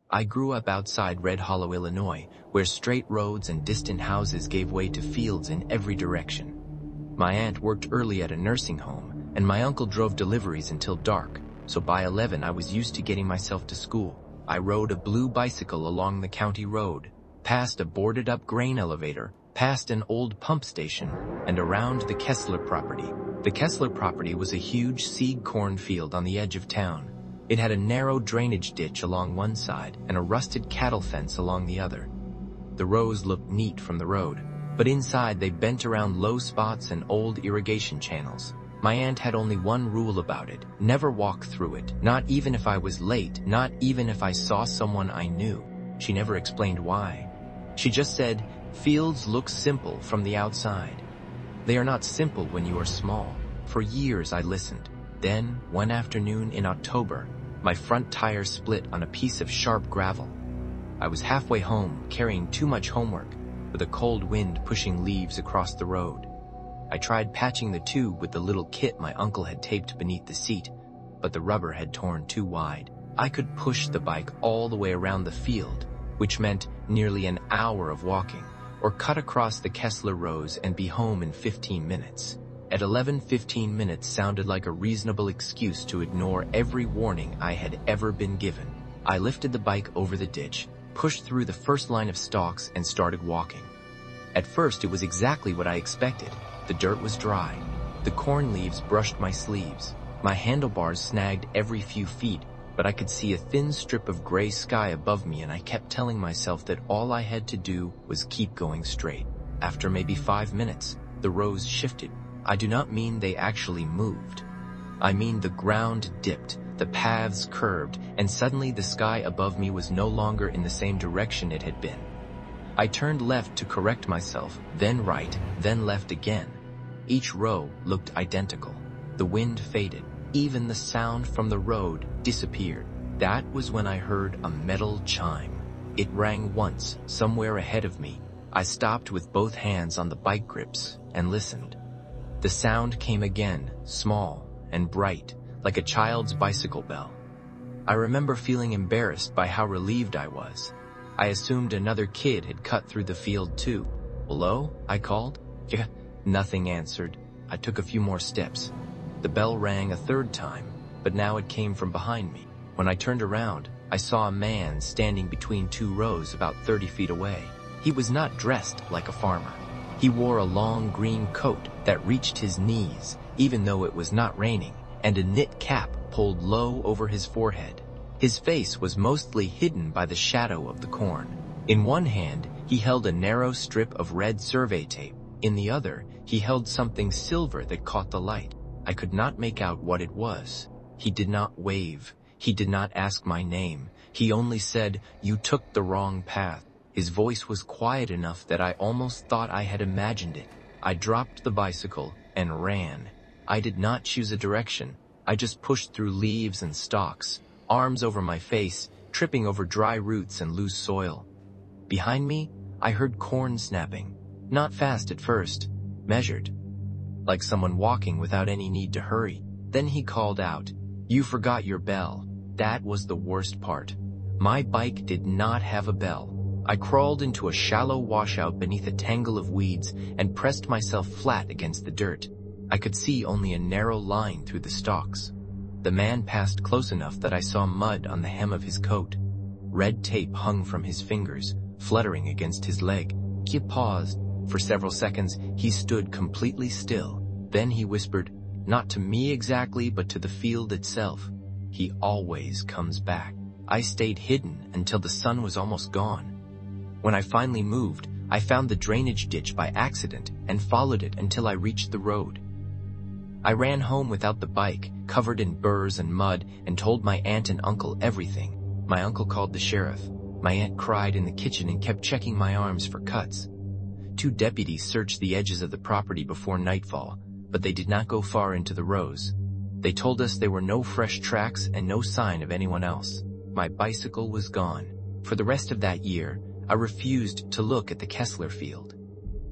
I grew up outside Red Hollow, Illinois, where straight roads and distant houses gave way to fields in every direction. My aunt worked early at a nursing home, and my uncle drove deliveries until dark, so by 11 I was used to getting myself to school. I rode a blue bicycle along the county road, past a boarded-up grain elevator, past an old pump station, and around the Kessler property. The Kessler property was a huge seed cornfield on the edge of town. It had a narrow drainage ditch along one side and a rusted cattle fence along the other. The rows looked neat from the road, but inside they bent around low spots and old irrigation channels. My aunt had only one rule about it: never walk through it, not even if I was late, not even if I saw someone I knew. She never explained why. She just said, "Fields look simple from the outside. They are not simple when you are small." For years I listened. Then, one afternoon in October, my front tire split on a piece of sharp gravel. I was halfway home, carrying too much homework, with a cold wind pushing leaves across the road. I tried patching the tube with the little kit my uncle had taped beneath the seat, but the rubber had torn too wide. I could push the bike all the way around the field, which meant nearly an hour of walking, or cut across the Kessler rows and be home in 15 minutes. At 11, 15 minutes sounded like a reasonable excuse to ignore every warning I had ever been given. I lifted the bike over the ditch, pushed through the first line of stalks, and started walking. At first, it was exactly what I expected. The dirt was dry. The corn leaves brushed my sleeves. My handlebars snagged every few feet, but I could see a thin strip of gray sky above me, and I kept telling myself that all I had to do was keep going straight. After maybe 5 minutes, the rows shifted. I do not mean they actually moved. I mean the ground dipped, the paths curved, and suddenly the sky above me was no longer in the same direction it had been. I turned left to correct myself, then right, then left again. Each row looked identical. The wind faded. Even the sound from the road disappeared. That was when I heard a metal chime. It rang once, somewhere ahead of me. I stopped with both hands on the bike grips and listened. The sound came again, small and bright, like a child's bicycle bell. I remember feeling embarrassed by how relieved I was. I assumed another kid had cut through the field too. "Hello?" I called. "Yeah." Nothing answered. I took a few more steps. The bell rang a third time, but now it came from behind me. When I turned around, I saw a man standing between two rows about 30 feet away. He was not dressed like a farmer. He wore a long green coat that reached his knees, even though it was not raining, and a knit cap pulled low over his forehead. His face was mostly hidden by the shadow of the corn. In one hand, he held a narrow strip of red survey tape. In the other, he held something silver that caught the light. I could not make out what it was. He did not wave. He did not ask my name. He only said, "You took the wrong path." His voice was quiet enough that I almost thought I had imagined it. I dropped the bicycle and ran. I did not choose a direction. I just pushed through leaves and stalks, arms over my face, tripping over dry roots and loose soil. Behind me, I heard corn snapping. Not fast at first, measured, like someone walking without any need to hurry. Then he called out, "You forgot your bell." That was the worst part. My bike did not have a bell. I crawled into a shallow washout beneath a tangle of weeds and pressed myself flat against the dirt. I could see only a narrow line through the stalks. The man passed close enough that I saw mud on the hem of his coat. Red tape hung from his fingers, fluttering against his leg. He paused. For several seconds, he stood completely still. Then he whispered, not to me exactly, but to the field itself, "He always comes back." I stayed hidden until the sun was almost gone. When I finally moved, I found the drainage ditch by accident and followed it until I reached the road. I ran home without the bike, covered in burrs and mud, and told my aunt and uncle everything. My uncle called the sheriff. My aunt cried in the kitchen and kept checking my arms for cuts. 2 deputies searched the edges of the property before nightfall, but they did not go far into the rows. They told us there were no fresh tracks and no sign of anyone else. My bicycle was gone. For the rest of that year, I refused to look at the Kessler field.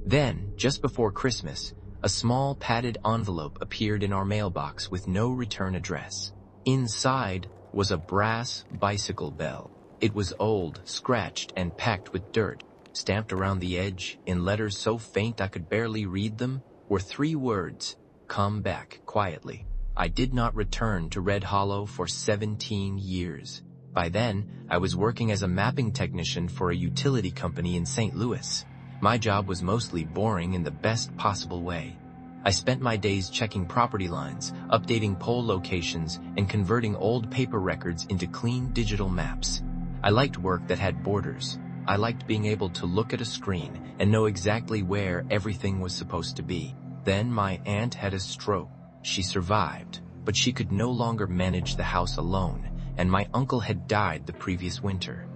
Then, just before Christmas, a small padded envelope appeared in our mailbox with no return address. Inside was a brass bicycle bell. It was old, scratched, and packed with dirt. Stamped around the edge, in letters so faint I could barely read them, were 3 words: "Come back quietly." I did not return to Red Hollow for 17 years. By then, I was working as a mapping technician for a utility company in St. Louis. My job was mostly boring in the best possible way. I spent my days checking property lines, updating pole locations, and converting old paper records into clean digital maps. I liked work that had borders. I liked being able to look at a screen and know exactly where everything was supposed to be. Then my aunt had a stroke. She survived, but she could no longer manage the house alone, and my uncle had died the previous winter.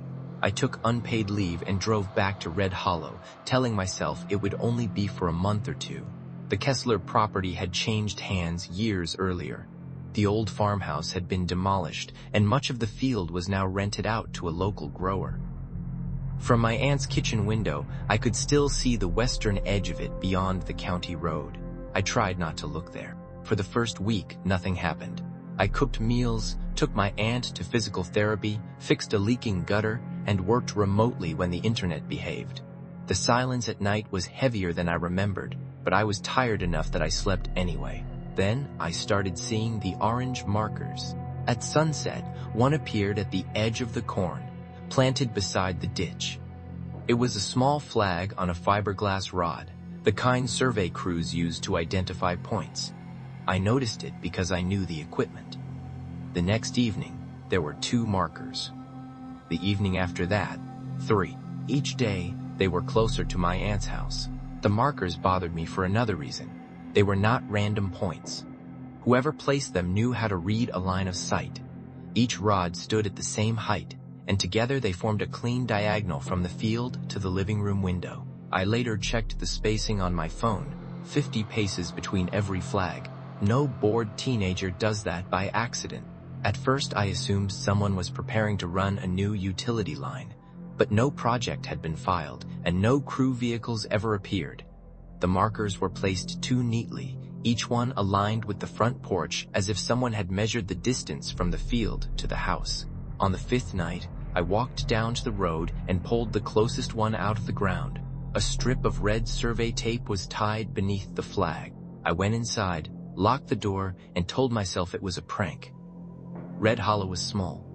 I took unpaid leave and drove back to Red Hollow, telling myself it would only be for a month or 2. The Kessler property had changed hands years earlier. The old farmhouse had been demolished, and much of the field was now rented out to a local grower. From my aunt's kitchen window, I could still see the western edge of it beyond the county road. I tried not to look there. For the first week, nothing happened. I cooked meals, took my aunt to physical therapy, fixed a leaking gutter, and worked remotely when the internet behaved. The silence at night was heavier than I remembered, but I was tired enough that I slept anyway. Then I started seeing the orange markers. At sunset, one appeared at the edge of the corn, planted beside the ditch. It was a small flag on a fiberglass rod, the kind survey crews use to identify points. I noticed it because I knew the equipment. The next evening, there were 2 markers. The evening after that, 3. Each day, they were closer to my aunt's house. The markers bothered me for another reason. They were not random points. Whoever placed them knew how to read a line of sight. Each rod stood at the same height, and together they formed a clean diagonal from the field to the living room window. I later checked the spacing on my phone, 50 paces between every flag. No bored teenager does that by accident. At first I assumed someone was preparing to run a new utility line, but no project had been filed, and no crew vehicles ever appeared. The markers were placed too neatly, each one aligned with the front porch as if someone had measured the distance from the field to the house. On the 5th night, I walked down to the road and pulled the closest one out of the ground. A strip of red survey tape was tied beneath the flag. I went inside, locked the door, and told myself it was a prank. Red Hollow was small.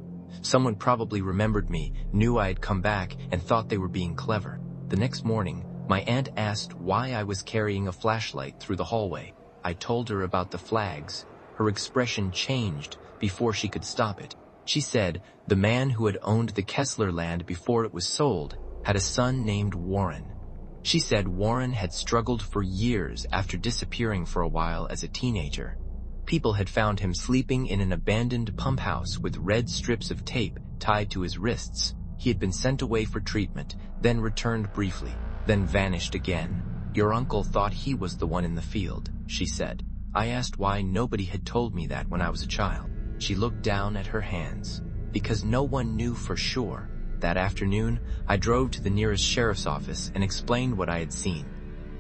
Someone probably remembered me, knew I had come back, and thought they were being clever. The next morning, my aunt asked why I was carrying a flashlight through the hallway. I told her about the flags. Her expression changed before she could stop it. She said the man who had owned the Kessler land before it was sold had a son named Warren. She said Warren had struggled for years after disappearing for a while as a teenager. People had found him sleeping in an abandoned pump house with red strips of tape tied to his wrists. He had been sent away for treatment, then returned briefly, then vanished again. Your uncle thought he was the one in the field, she said. I asked why nobody had told me that when I was a child. She looked down at her hands. Because no one knew for sure. That afternoon, I drove to the nearest sheriff's office and explained what I had seen.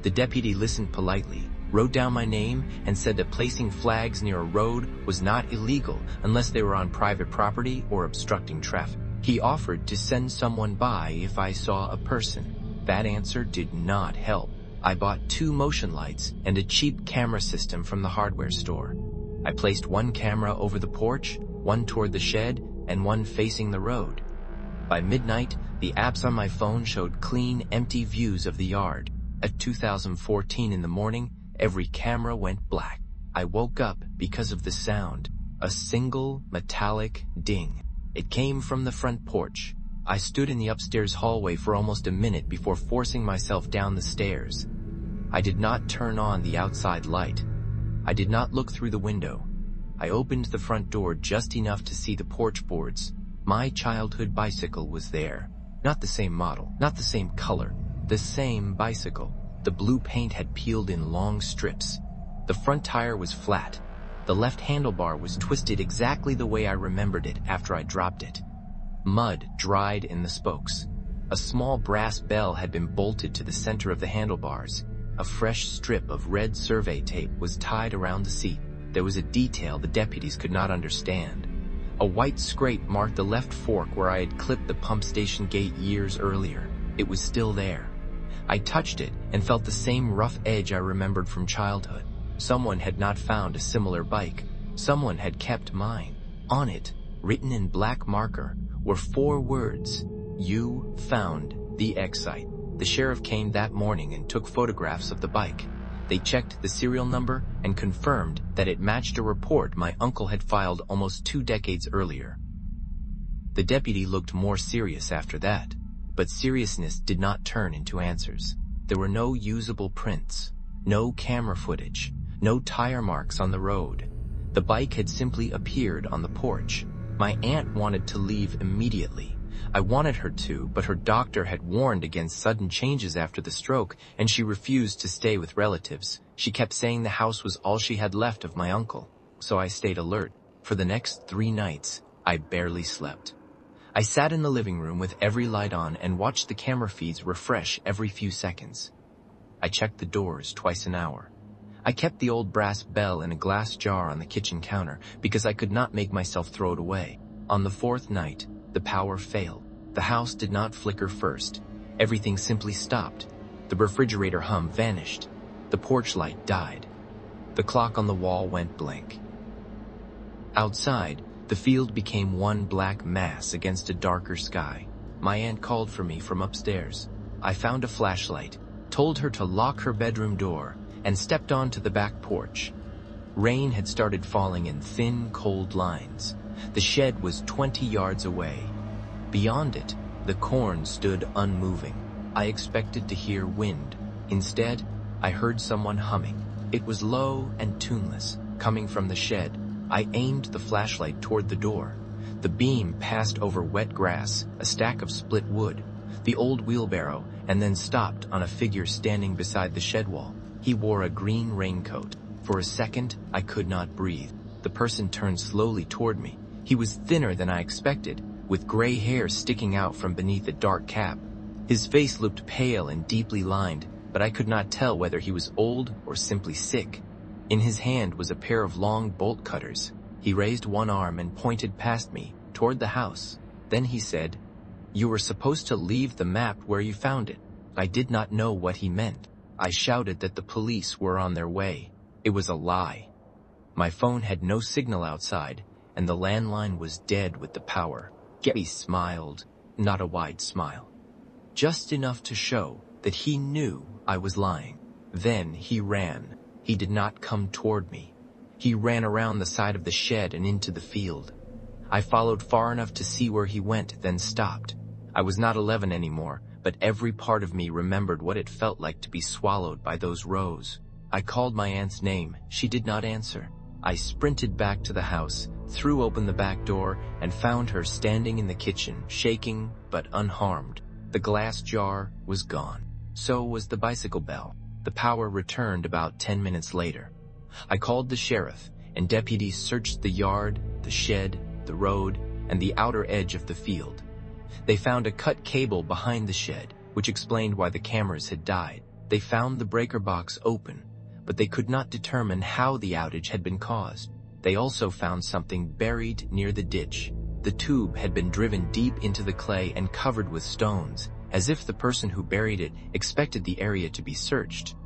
The deputy listened politely, wrote down my name, and said that placing flags near a road was not illegal unless they were on private property or obstructing traffic. He offered to send someone by if I saw a person. That answer did not help. I bought 2 motion lights and a cheap camera system from the hardware store. I placed one camera over the porch, one toward the shed, and one facing the road. By midnight, the apps on my phone showed clean, empty views of the yard. At 2014 in the morning, every camera went black. I woke up because of the sound. A single, metallic ding. It came from the front porch. I stood in the upstairs hallway for almost a minute before forcing myself down the stairs. I did not turn on the outside light. I did not look through the window. I opened the front door just enough to see the porch boards. My childhood bicycle was there. Not the same model, not the same color, the same bicycle. The blue paint had peeled in long strips. The front tire was flat. The left handlebar was twisted exactly the way I remembered it after I dropped it. Mud dried in the spokes. A small brass bell had been bolted to the center of the handlebars. A fresh strip of red survey tape was tied around the seat. There was a detail the deputies could not understand. A white scrape marked the left fork where I had clipped the pump station gate years earlier. It was still there. I touched it and felt the same rough edge I remembered from childhood. Someone had not found a similar bike. Someone had kept mine. On it, written in black marker, were 4 words: "You found the Excite." The sheriff came that morning and took photographs of the bike. They checked the serial number and confirmed that it matched a report my uncle had filed almost 2 decades earlier. The deputy looked more serious after that, but seriousness did not turn into answers. There were no usable prints, no camera footage, no tire marks on the road. The bike had simply appeared on the porch. My aunt wanted to leave immediately. I wanted her to, but her doctor had warned against sudden changes after the stroke, and she refused to stay with relatives. She kept saying the house was all she had left of my uncle, so I stayed alert. For the next 3 nights, I barely slept. I sat in the living room with every light on and watched the camera feeds refresh every few seconds. I checked the doors twice an hour. I kept the old brass bell in a glass jar on the kitchen counter because I could not make myself throw it away. On the 4th night, the power failed. The house did not flicker first. Everything simply stopped. The refrigerator hum vanished. The porch light died. The clock on the wall went blank. Outside, the field became one black mass against a darker sky. My aunt called for me from upstairs. I found a flashlight, told her to lock her bedroom door, and stepped onto the back porch. Rain had started falling in thin, cold lines. The shed was 20 yards away. Beyond it, the corn stood unmoving. I expected to hear wind. Instead, I heard someone humming. It was low and tuneless, coming from the shed. I aimed the flashlight toward the door. The beam passed over wet grass, a stack of split wood, the old wheelbarrow, and then stopped on a figure standing beside the shed wall. He wore a green raincoat. For a second, I could not breathe. The person turned slowly toward me. He was thinner than I expected, with gray hair sticking out from beneath a dark cap. His face looked pale and deeply lined, but I could not tell whether he was old or simply sick. In his hand was a pair of long bolt cutters. He raised one arm and pointed past me, toward the house. Then he said, "You were supposed to leave the map where you found it." I did not know what he meant. I shouted that the police were on their way. It was a lie. My phone had no signal outside, and the landline was dead with the power. He smiled, not a wide smile, just enough to show that he knew I was lying. Then he ran. He did not come toward me. He ran around the side of the shed and into the field. I followed far enough to see where he went, then stopped. I was not 11 anymore, but every part of me remembered what it felt like to be swallowed by those rows. I called my aunt's name. She did not answer. I sprinted back to the house, threw open the back door, and found her standing in the kitchen, shaking but unharmed. The glass jar was gone. So was the bicycle bell. The power returned about 10 minutes later. I called the sheriff, and deputies searched the yard, the shed, the road, and the outer edge of the field. They found a cut cable behind the shed, which explained why the cameras had died. They found the breaker box open, but they could not determine how the outage had been caused. They also found something buried near the ditch. The tube had been driven deep into the clay and covered with stones, as if the person who buried it expected the area to be searched.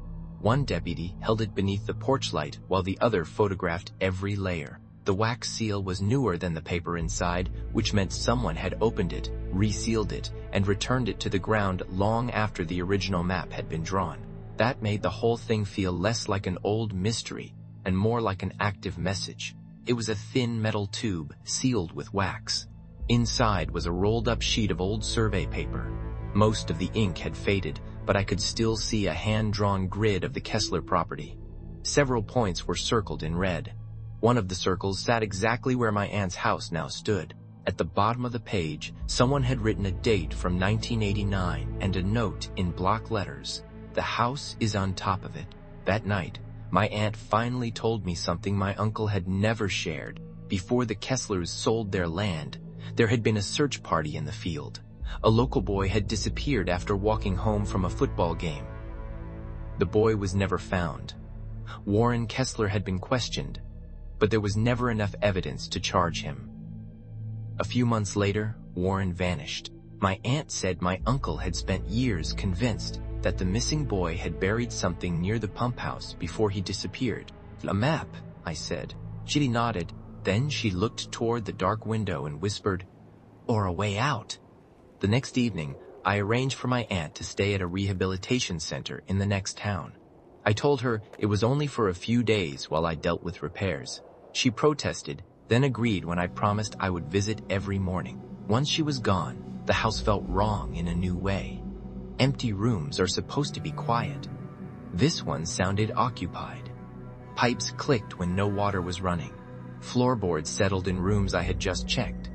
One deputy held it beneath the porch light while the other photographed every layer. The wax seal was newer than the paper inside, which meant someone had opened it, resealed it, and returned it to the ground long after the original map had been drawn. That made the whole thing feel less like an old mystery and more like an active message. It was a thin metal tube sealed with wax. Inside was a rolled-up sheet of old survey paper. Most of the ink had faded, but I could still see a hand-drawn grid of the Kessler property. Several points were circled in red. One of the circles sat exactly where my aunt's house now stood. At the bottom of the page, someone had written a date from 1989 and a note in block letters. "The house is on top of it." That night, my aunt finally told me something my uncle had never shared. Before the Kesslers sold their land, there had been a search party in the field. A local boy had disappeared after walking home from a football game. The boy was never found. Warren Kessler had been questioned, but there was never enough evidence to charge him. A few months later, Warren vanished. My aunt said my uncle had spent years convinced that the missing boy had buried something near the pump house before he disappeared. "A map," I said. She nodded. Then she looked toward the dark window and whispered, "Or a way out." The next evening, I arranged for my aunt to stay at a rehabilitation center in the next town. I told her it was only for a few days while I dealt with repairs. She protested, then agreed when I promised I would visit every morning. Once she was gone, the house felt wrong in a new way. Empty rooms are supposed to be quiet. This one sounded occupied. Pipes clicked when no water was running. Floorboards settled in rooms I had just checked.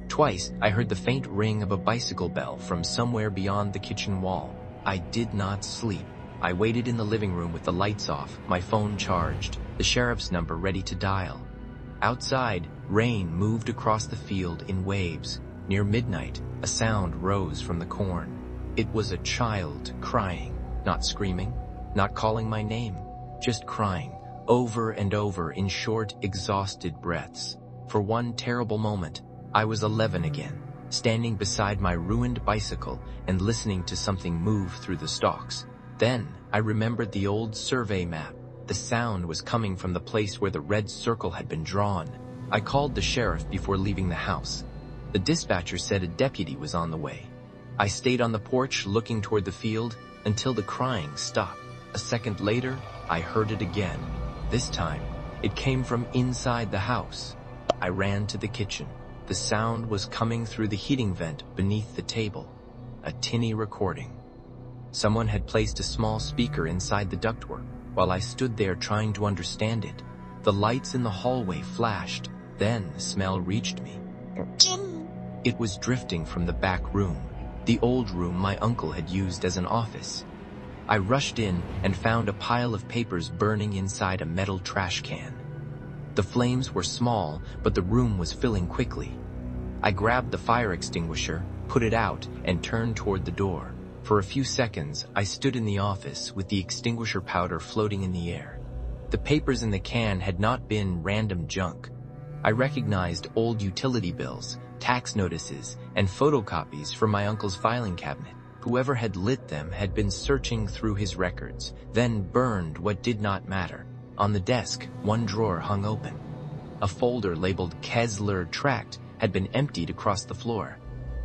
Twice, I heard the faint ring of a bicycle bell from somewhere beyond the kitchen wall. I did not sleep. I waited in the living room with the lights off, my phone charged, the sheriff's number ready to dial. Outside, rain moved across the field in waves. Near midnight, a sound rose from the corn. It was a child crying, not screaming, not calling my name, just crying, over and over in short, exhausted breaths. For one terrible moment, I was 11 again, standing beside my ruined bicycle and listening to something move through the stalks. Then, I remembered the old survey map. The sound was coming from the place where the red circle had been drawn. I called the sheriff before leaving the house. The dispatcher said a deputy was on the way. I stayed on the porch looking toward the field until the crying stopped. A second later, I heard it again. This time, it came from inside the house. I ran to the kitchen. The sound was coming through the heating vent beneath the table. A tinny recording. Someone had placed a small speaker inside the ductwork while I stood there trying to understand it. The lights in the hallway flashed. Then the smell reached me. It was drifting from the back room, the old room my uncle had used as an office. I rushed in and found a pile of papers burning inside a metal trash can. The flames were small, but the room was filling quickly. I grabbed the fire extinguisher, put it out, and turned toward the door. For a few seconds, I stood in the office with the extinguisher powder floating in the air. The papers in the can had not been random junk. I recognized old utility bills, tax notices, and photocopies from my uncle's filing cabinet. Whoever had lit them had been searching through his records, then burned what did not matter. On the desk, one drawer hung open. A folder labeled Kessler Tract had been emptied across the floor.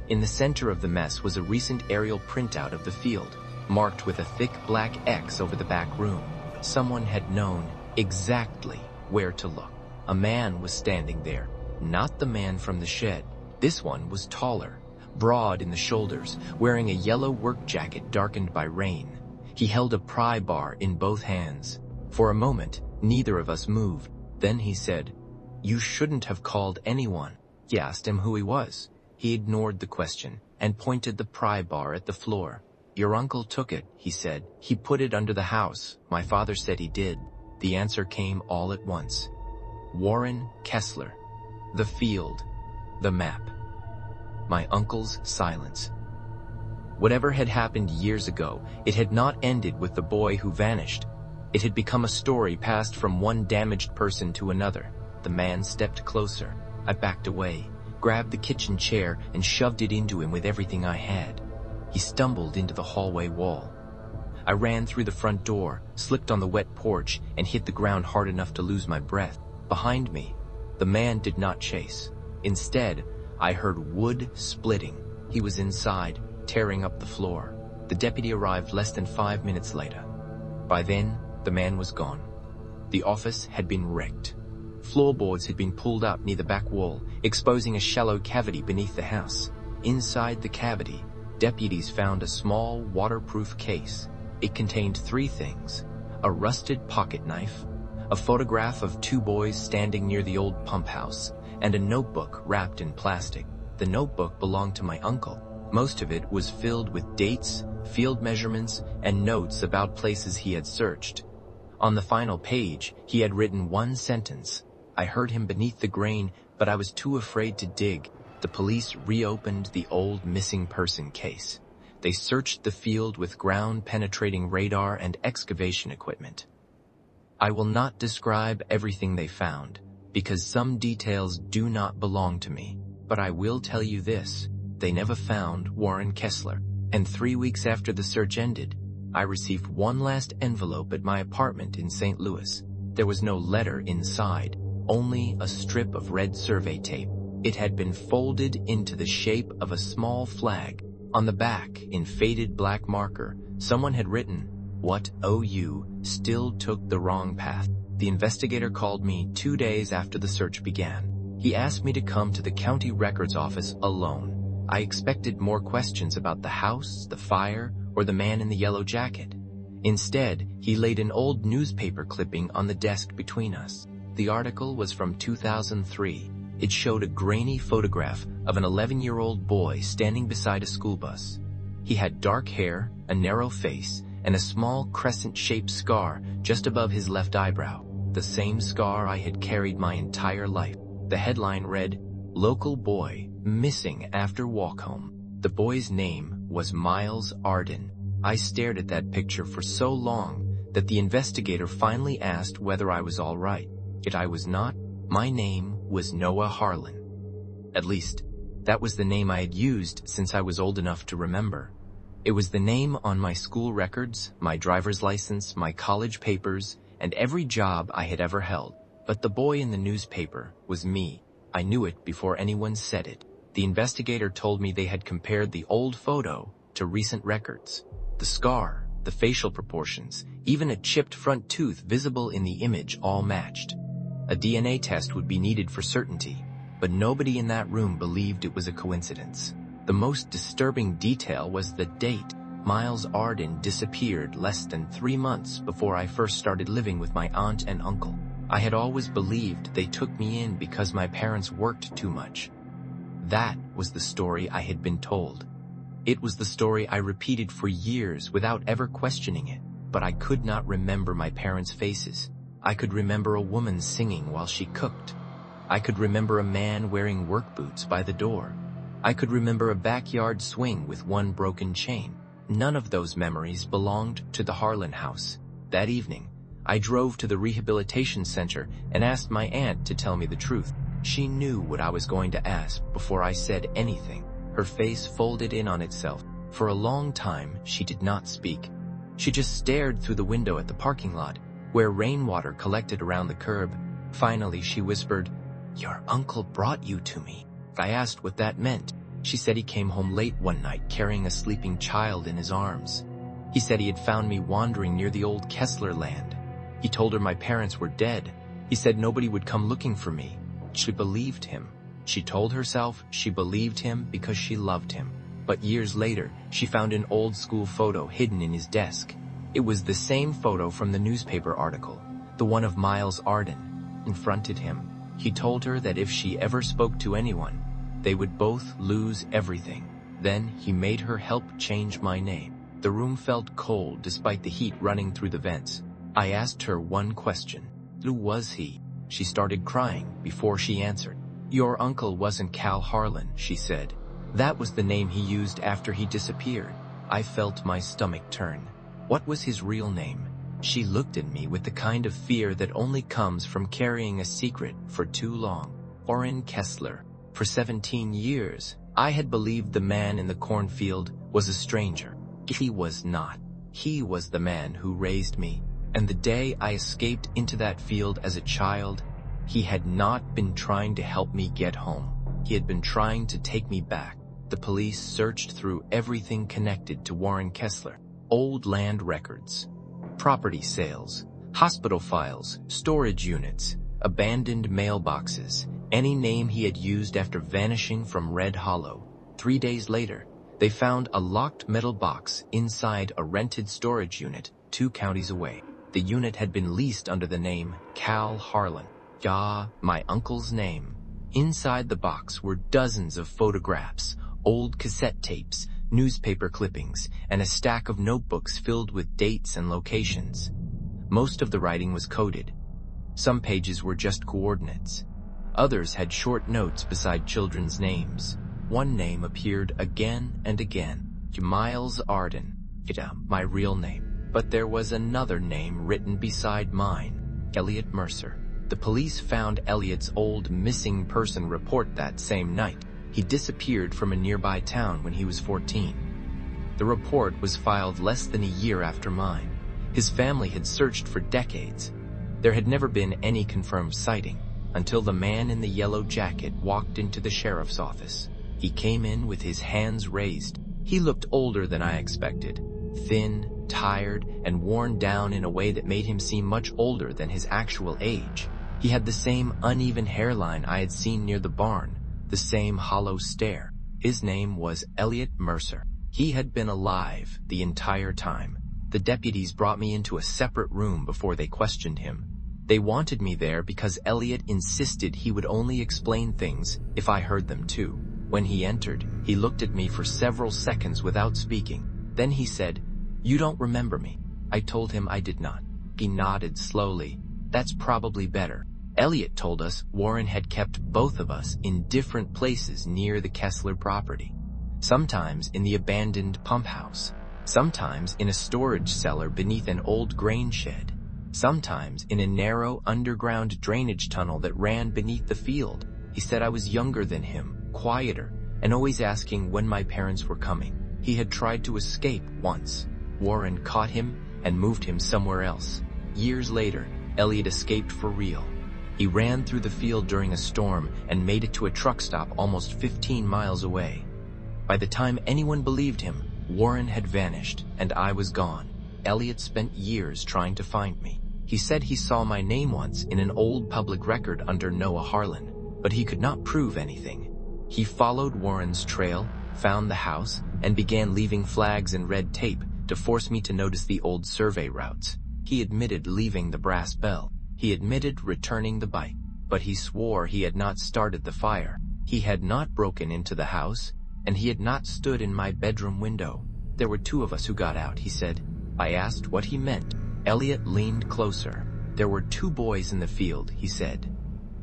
In the center of the mess was a recent aerial printout of the field, marked with a thick black X over the back room. Someone had known exactly where to look. A man was standing there, not the man from the shed. This one was taller, broad in the shoulders, wearing a yellow work jacket darkened by rain. He held a pry bar in both hands. For a moment, neither of us moved. Then he said, "You shouldn't have called anyone." He asked him who he was. He ignored the question and pointed the pry bar at the floor. "Your uncle took it," he said. "He put it under the house. My father said he did." The answer came all at once. Warren Kessler. The field. The map. My uncle's silence. Whatever had happened years ago, it had not ended with the boy who vanished. It had become a story passed from one damaged person to another. The man stepped closer. I backed away, grabbed the kitchen chair, and shoved it into him with everything I had. He stumbled into the hallway wall. I ran through the front door, slipped on the wet porch, and hit the ground hard enough to lose my breath. Behind me, the man did not chase. Instead, I heard wood splitting. He was inside, tearing up the floor. The deputy arrived less than 5 minutes later. By then, the man was gone. The office had been wrecked. Floorboards had been pulled up near the back wall, exposing a shallow cavity beneath the house. Inside the cavity, deputies found a small, waterproof case. It contained 3 things: a rusted pocket knife, a photograph of 2 boys standing near the old pump house, and a notebook wrapped in plastic. The notebook belonged to my uncle. Most of it was filled with dates, field measurements, and notes about places he had searched. On the final page, he had written one sentence. I heard him beneath the grain, but I was too afraid to dig. The police reopened the old missing person case. They searched the field with ground-penetrating radar and excavation equipment. I will not describe everything they found, because some details do not belong to me. But I will tell you this, they never found Warren Kessler. And 3 weeks after the search ended, I received one last envelope at my apartment in St. Louis. There was no letter inside, only a strip of red survey tape. It had been folded into the shape of a small flag. On the back, in faded black marker, someone had written, "What OU still took the wrong path." The investigator called me 2 days after the search began. He asked me to come to the county records office alone. I expected more questions about the house, the fire, or the man in the yellow jacket. Instead, he laid an old newspaper clipping on the desk between us. The article was from 2003. It showed a grainy photograph of an 11-year-old boy standing beside a school bus. He had dark hair, a narrow face, and a small crescent-shaped scar just above his left eyebrow, the same scar I had carried my entire life. The headline read, "Local Boy Missing After Walk Home." The boy's name was Miles Arden. I stared at that picture for so long that the investigator finally asked whether I was all right. Yet I was not. My name was Noah Harlan. At least, that was the name I had used since I was old enough to remember. It was the name on my school records, my driver's license, my college papers, and every job I had ever held. But the boy in the newspaper was me. I knew it before anyone said it. The investigator told me they had compared the old photo to recent records. The scar, the facial proportions, even a chipped front tooth visible in the image all matched. A DNA test would be needed for certainty, but nobody in that room believed it was a coincidence. The most disturbing detail was the date. Miles Arden disappeared less than 3 months before I first started living with my aunt and uncle. I had always believed they took me in because my parents worked too much. That was the story I had been told. It was the story I repeated for years without ever questioning it, but I could not remember my parents' faces. I could remember a woman singing while she cooked. I could remember a man wearing work boots by the door. I could remember a backyard swing with one broken chain. None of those memories belonged to the Harlan house. That evening, I drove to the rehabilitation center and asked my aunt to tell me the truth. She knew what I was going to ask before I said anything. Her face folded in on itself. For a long time, she did not speak. She just stared through the window at the parking lot, where rainwater collected around the curb. Finally, she whispered, "Your uncle brought you to me." I asked what that meant. She said he came home late one night carrying a sleeping child in his arms. He said he had found me wandering near the old Kessler land. He told her my parents were dead. He said nobody would come looking for me. She believed him. She told herself she believed him because she loved him. But years later, she found an old school photo hidden in his desk. It was the same photo from the newspaper article, the one of Miles Arden, confronted him. He told her that if she ever spoke to anyone, they would both lose everything. Then he made her help change my name. The room felt cold despite the heat running through the vents. I asked her one question. Who was he? She started crying before she answered. "Your uncle wasn't Cal Harlan," she said. "That was the name he used after he disappeared." I felt my stomach turn. What was his real name? She looked at me with the kind of fear that only comes from carrying a secret for too long. Warren Kessler. For 17 years, I had believed the man in the cornfield was a stranger. He was not. He was the man who raised me. And the day I escaped into that field as a child, he had not been trying to help me get home. He had been trying to take me back. The police searched through everything connected to Warren Kessler. Old land records, property sales, hospital files, storage units, abandoned mailboxes, any name he had used after vanishing from Red Hollow. 3 days later, they found a locked metal box inside a rented storage unit 2 counties away. The unit had been leased under the name Cal Harlan. My uncle's name. Inside the box were dozens of photographs, old cassette tapes, newspaper clippings, and a stack of notebooks filled with dates and locations. Most of the writing was coded. Some pages were just coordinates. Others had short notes beside children's names. One name appeared again and again. Miles Arden. My real name. But there was another name written beside mine. Elliot Mercer. The police found Elliot's old missing person report that same night. he disappeared from a nearby town when he was 14. The report was filed less than a year after mine. His family had searched for decades. There had never been any confirmed sighting until the man in the yellow jacket walked into the sheriff's office. He came in with his hands raised. He looked older than I expected, thin, tired, and worn down in a way that made him seem much older than his actual age. He had the same uneven hairline I had seen near the barn, the same hollow stare. His name was Elliot Mercer. He had been alive the entire time. The deputies brought me into a separate room before they questioned him. They wanted me there because Elliot insisted he would only explain things if I heard them too. When he entered, he looked at me for several seconds without speaking. Then he said, "You don't remember me." I told him I did not. He nodded slowly. "That's probably better." Elliot told us Warren had kept both of us in different places near the Kessler property. Sometimes in the abandoned pump house. Sometimes in a storage cellar beneath an old grain shed. Sometimes in a narrow underground drainage tunnel that ran beneath the field. He said I was younger than him, quieter, and always asking when my parents were coming. He had tried to escape once. Warren caught him and moved him somewhere else. Years later, Elliot escaped for real. He ran through the field during a storm and made it to a truck stop almost 15 miles away. By the time anyone believed him, Warren had vanished and I was gone. Elliot spent years trying to find me. He said he saw my name once in an old public record under Noah Harlan, but he could not prove anything. He followed Warren's trail, found the house, and began leaving flags and red tape to force me to notice the old survey routes. He admitted leaving the brass bell. He admitted returning the bike, but he swore he had not started the fire. He had not broken into the house, and he had not stood in my bedroom window. There were two of us who got out, he said. I asked what he meant. Elliot leaned closer. There were 2 boys in the field, he said.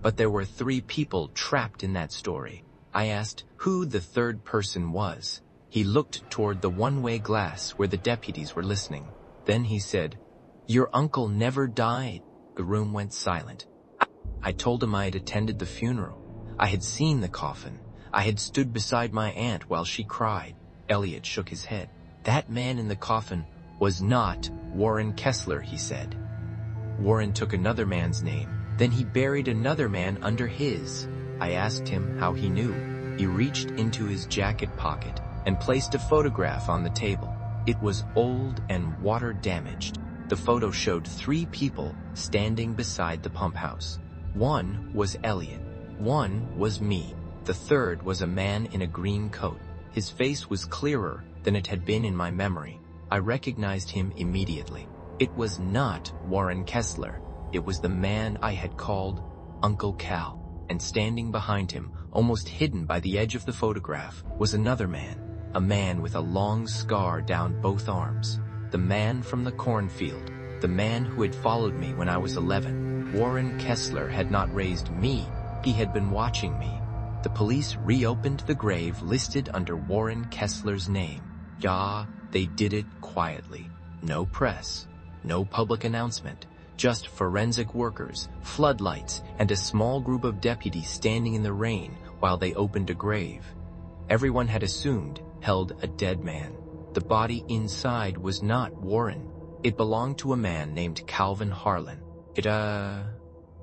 But there were 3 people trapped in that story. I asked who the third person was. He looked toward the one-way glass where the deputies were listening. Then he said, "Your uncle never died." The room went silent. I told him I had attended the funeral. I had seen the coffin. I had stood beside my aunt while she cried. Elliot shook his head. That man in the coffin was not Warren Kessler, he said. Warren took another man's name. Then he buried another man under his. I asked him how he knew. He reached into his jacket pocket and placed a photograph on the table. It was old and water-damaged. The photo showed 3 people standing beside the pump house. One was Elliot. One was me. The third was a man in a green coat. His face was clearer than it had been in my memory. I recognized him immediately. It was not Warren Kessler. It was the man I had called Uncle Cal. And standing behind him, almost hidden by the edge of the photograph, was another man. A man with a long scar down both arms. The man from the cornfield. The man who had followed me when I was 11. Warren Kessler had not raised me. He had been watching me. The police reopened the grave listed under Warren Kessler's name. Yeah, they did it quietly. No press. No public announcement. Just forensic workers, floodlights, and a small group of deputies standing in the rain while they opened a grave. Everyone had assumed held a dead man. The body inside was not Warren. It belonged to a man named Calvin Harlan.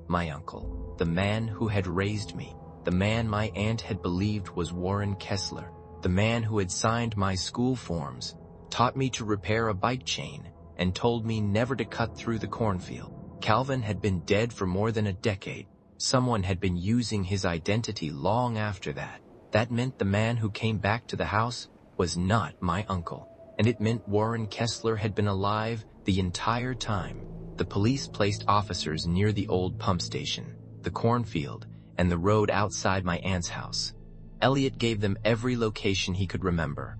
My uncle. The man who had raised me. The man my aunt had believed was Warren Kessler. The man who had signed my school forms, taught me to repair a bike chain, and told me never to cut through the cornfield. Calvin had been dead for more than a decade. Someone had been using his identity long after that. That meant the man who came back to the house was not my uncle. And it meant Warren Kessler had been alive the entire time. The police placed officers near the old pump station, the cornfield, and the road outside my aunt's house. Elliot gave them every location he could remember.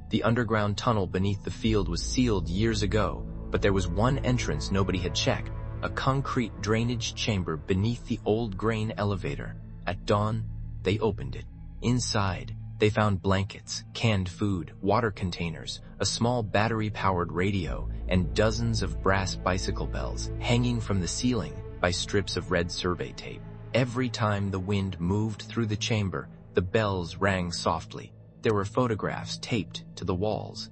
The underground tunnel beneath the field was sealed years ago, but there was one entrance nobody had checked, a concrete drainage chamber beneath the old grain elevator. At dawn, they opened it. Inside, they found blankets, canned food, water containers, a small battery-powered radio, and dozens of brass bicycle bells hanging from the ceiling by strips of red survey tape. Every time the wind moved through the chamber, The bells rang softly. There were photographs taped to the walls.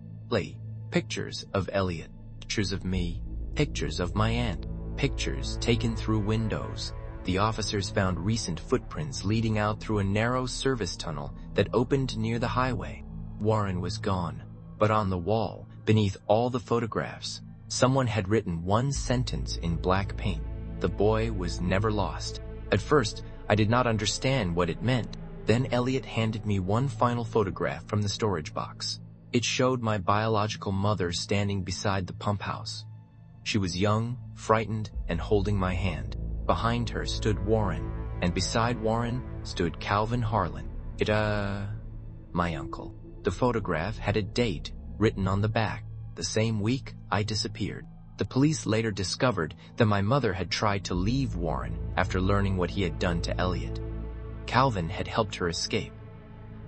Pictures of Elliot, pictures of me, pictures of my aunt, pictures taken through windows. The officers found recent footprints leading out through a narrow service tunnel that opened near the highway. Warren was gone, but on the wall, beneath all the photographs, someone had written one sentence in black paint: "The boy was never lost." At first, I did not understand what it meant. Then Elliot handed me one final photograph from the storage box. It showed my biological mother standing beside the pump house. She was young, frightened, and holding my hand. Behind her stood Warren, and beside Warren stood Calvin Harlan. My uncle. The photograph had a date written on the back. The same week, I disappeared. The police later discovered that my mother had tried to leave Warren after learning what he had done to Elliot. Calvin had helped her escape.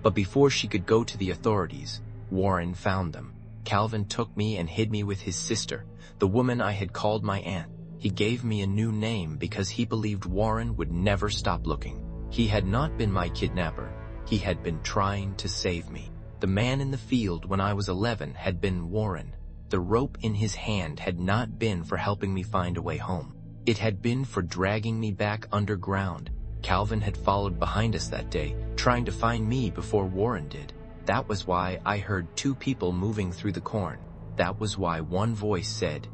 But before she could go to the authorities, Warren found them. Calvin took me and hid me with his sister, the woman I had called my aunt. He gave me a new name because he believed Warren would never stop looking. He had not been my kidnapper. He had been trying to save me. The man in the field when I was 11 had been Warren. The rope in his hand had not been for helping me find a way home. It had been for dragging me back underground. Calvin had followed behind us that day, trying to find me before Warren did. That was why I heard two people moving through the corn. That was why one voice said,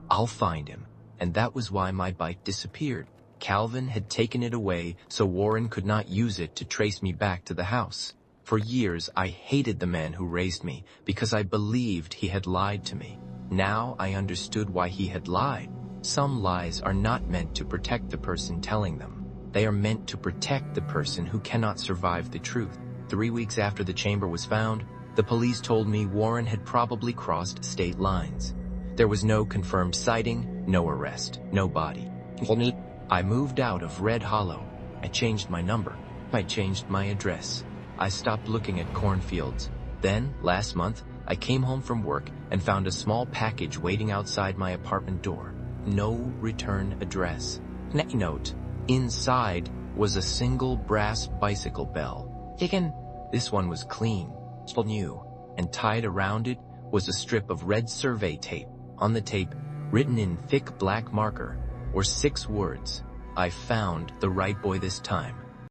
"I'll find him." And that was why my bike disappeared. Calvin had taken it away so Warren could not use it to trace me back to the house. For years, I hated the man who raised me because I believed he had lied to me. Now I understood why he had lied. Some lies are not meant to protect the person telling them. They are meant to protect the person who cannot survive the truth. 3 weeks after the chamber was found, the police told me Warren had probably crossed state lines. There was no confirmed sighting, no arrest, no body. I moved out of Red Hollow. I changed my number. I changed my address. I stopped looking at cornfields. Then, last month, I came home from work and found a small package waiting outside my apartment door. No return address. Note, inside was a single brass bicycle bell. This one was clean, still new, and tied around it was a strip of red survey tape. On the tape, written in thick black marker, were 6 words: "I found the right boy this time."